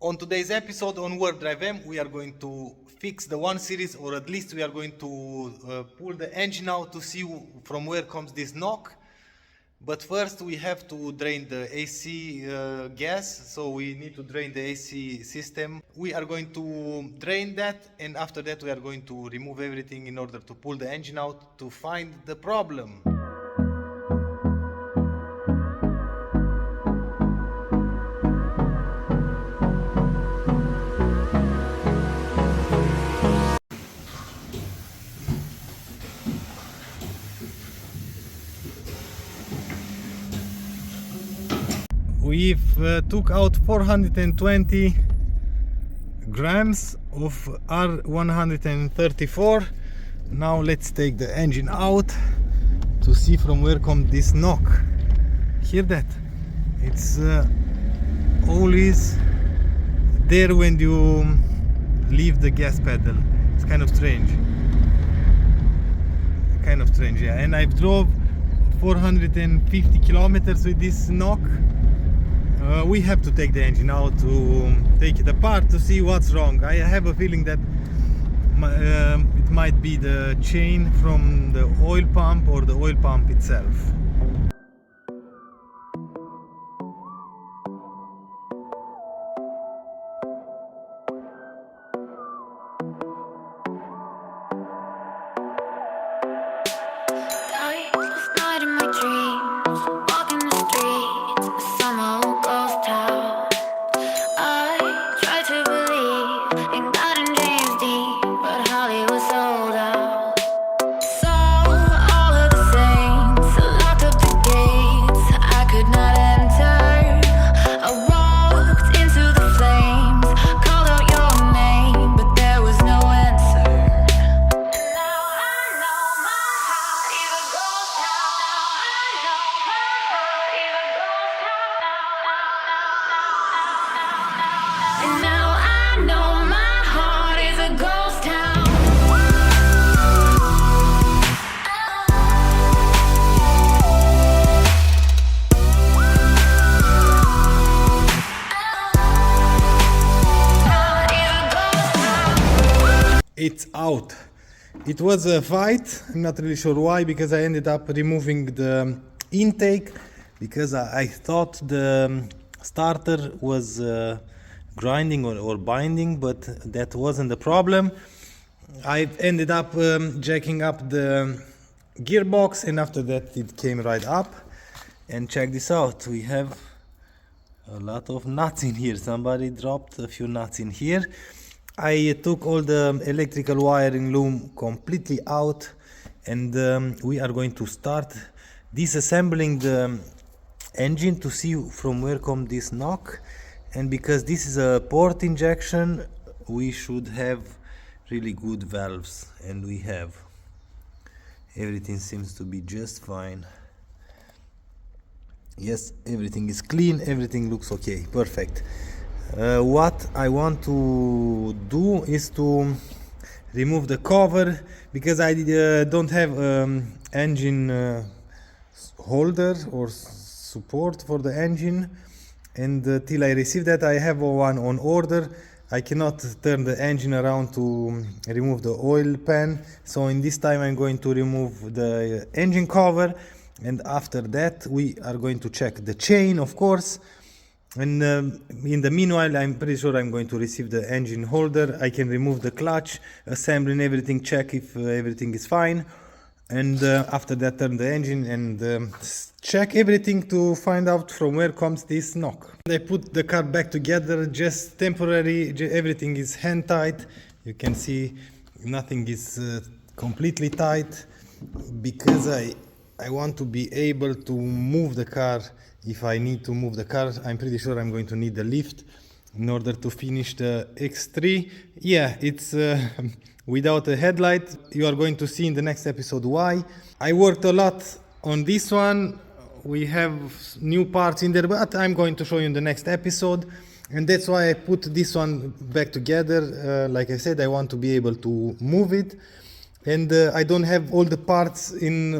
On today's episode on WarpDriveM, we are going to fix the 1 series, or at least we are going to pull the engine out to see from where comes this knock. But first we have to drain the AC gas, so we need to drain the AC system. We are going to drain that, and after that we are going to remove everything in order to pull the engine out to find the problem. We've took out 420 grams of R134. Now let's take the engine out to see from where comes this knock. Hear that? It's always there when you leave the gas pedal. It's kind of strange. Yeah. And I've drove 450 kilometers with this knock. We have to take the engine out to take it apart to see what's wrong. I have a feeling that it might be the chain from the oil pump or the oil pump itself. It's out. It was a fight. I'm not really sure why, because I ended up removing the intake because I thought the starter was grinding or binding, but that wasn't the problem. I ended up jacking up the gearbox, and after that it came right up. And check this out, we have a lot of nuts in here. Somebody dropped a few nuts in here. I took all the electrical wiring loom completely out, and we are going to start disassembling the engine to see from where comes this knock. And because this is a port injection, we should have really good valves, and we have. Everything seems to be just fine. Yes, everything is clean, everything looks okay, perfect. What I want to do is to remove the cover, because I don't have engine holder or support for the engine, and till I receive that I have one on order. I cannot turn the engine around to remove the oil pan, so in this time I'm going to remove the engine cover, and after that we are going to check the chain, of course. And in the meanwhile, I'm pretty sure I'm going to receive the engine holder. I can remove the clutch, assembling everything, check if everything is fine, and after that turn the engine and check everything to find out from where comes this knock. I put the car back together, just temporary. Everything is hand tight. You can see nothing is completely tight, because I want to be able to move the car. If I need to move the car, I'm pretty sure I'm going to need the lift in order to finish the X3. Yeah, it's without a headlight. You are going to see in the next episode why. I worked a lot on this one. We have new parts in there, but I'm going to show you in the next episode. And that's why I put this one back together. Like I said, I want to be able to move it. and I don't have all the parts in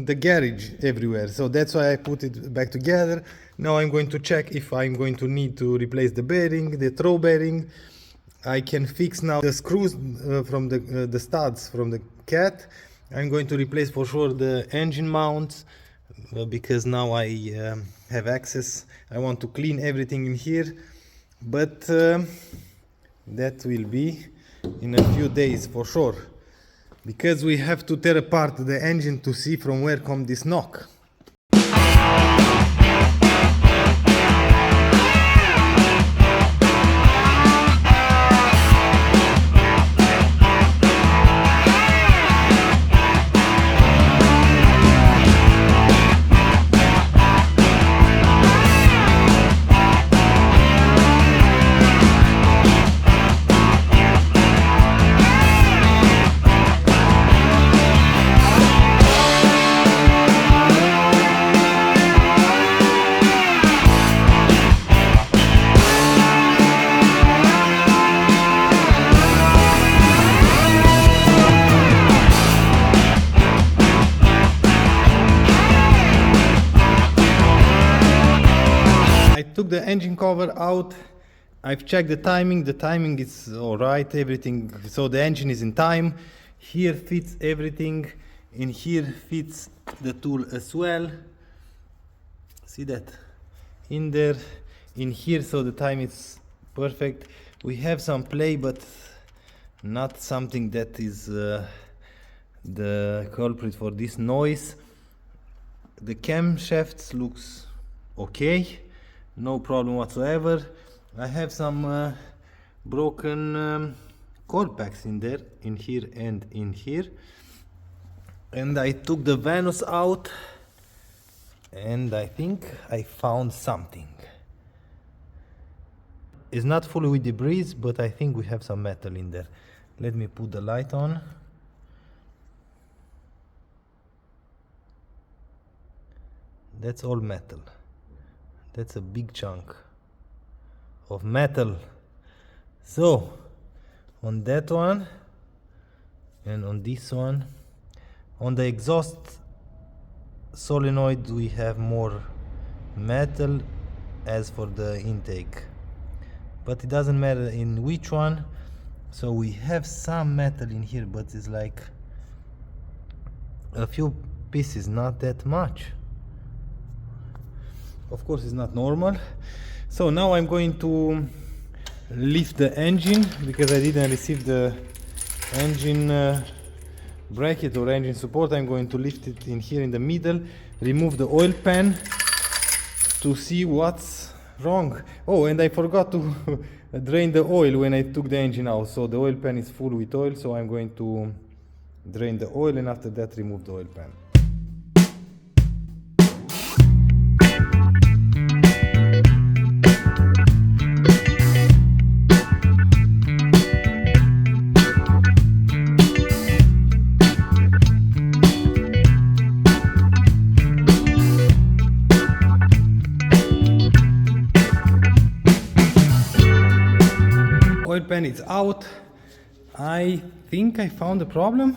the garage everywhere, so that's why I put it back together. Now I'm going to check if I'm going to need to replace the bearing, the throw bearing. I can fix now the screws from the studs from the cat. I'm going to replace for sure the engine mounts because now I have access. I want to clean everything in here, but that will be in a few days for sure, because we have to tear apart the engine to see from where comes this knock. Took the engine cover out. I've checked the timing is alright, everything, so the engine is in time. Here fits everything, in here fits the tool as well. See that? In there, in here, so the time is perfect. We have some play, but not something that is the culprit for this noise. The camshafts looks okay. No problem whatsoever. I have some broken cord packs in there, in here and in here. And I took the vanos out and I think I found something. It's not fully with debris, but I think we have some metal in there. Let me put the light on. That's all metal. That's a big chunk of metal. So on that one and on this one, on the exhaust solenoid we have more metal as for the intake, but it doesn't matter in which one. So we have some metal in here, but it's like a few pieces, not that much. Of course it's not normal. So now I'm going to lift the engine, because I didn't receive the engine bracket or engine support. I'm going to lift it in here in the middle, remove the oil pan to see what's wrong. Oh, and I forgot to drain the oil when I took the engine out, so the oil pan is full with oil, so I'm going to drain the oil and after that remove the oil pan. Oil pan is out. I think I found a problem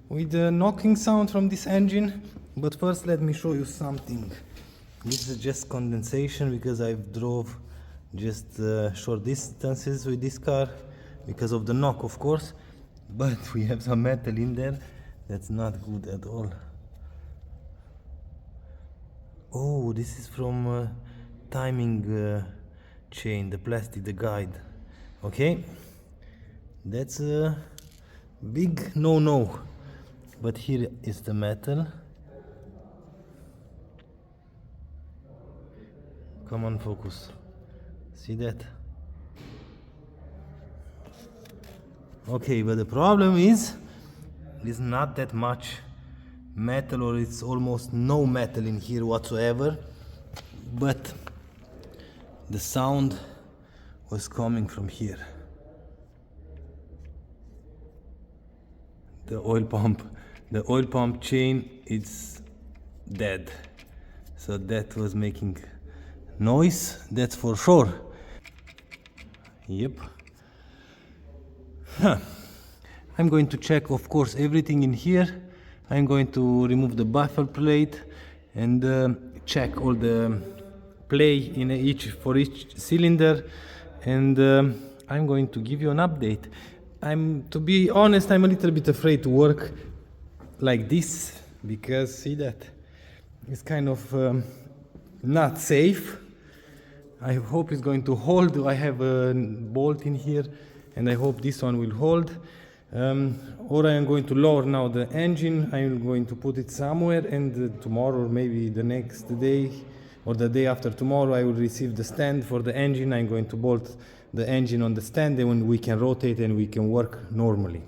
with the knocking sound from this engine, but first let me show you something. This is just condensation because I've drove just short distances with this car because of the knock, of course, but we have some metal in there that's not good at all. Oh, this is from timing chain, the plastic, the guide. Okay, that's a big no-no, but here is the metal. Come on, focus. See that? Okay, but the problem is there's not that much metal, or it's almost no metal in here whatsoever, but the sound was coming from here. The oil pump chain is dead, so that was making noise, that's for sure. Yep. I'm going to check, of course, everything in here. I'm going to remove the buffer plate and check all the play in for each cylinder, and I'm going to give you an update. To be honest, I'm a little bit afraid to work like this, because see that it's kind of not safe. I hope it's going to hold. I have a bolt in here and I hope this one will hold. Or I am going to lower now the engine. I am going to put it somewhere, and tomorrow, or maybe the next day or the day after tomorrow, I will receive the stand for the engine. I'm going to bolt the engine on the stand, and when we can rotate and we can work normally.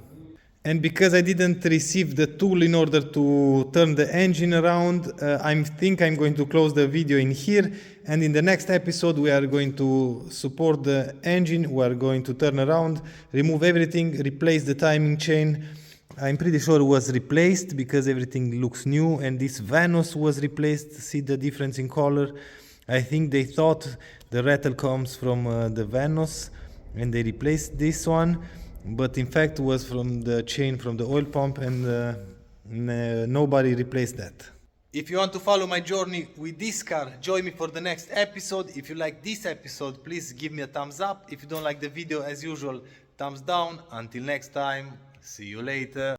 And because I didn't receive the tool in order to turn the engine around, I think I'm going to close the video in here, and in the next episode we are going to support the engine, we are going to turn around, remove everything, replace the timing chain. I'm pretty sure it was replaced because everything looks new, and this vanos was replaced. See the difference in color? I think they thought the rattle comes from the vanos and they replaced this one, but in fact it was from the chain from the oil pump, and nobody replaced that. If you want to follow my journey with this car, join me for the next episode. If you like this episode, please give me a thumbs up. If you don't like the video, as usual, thumbs down. Until next time, see you later.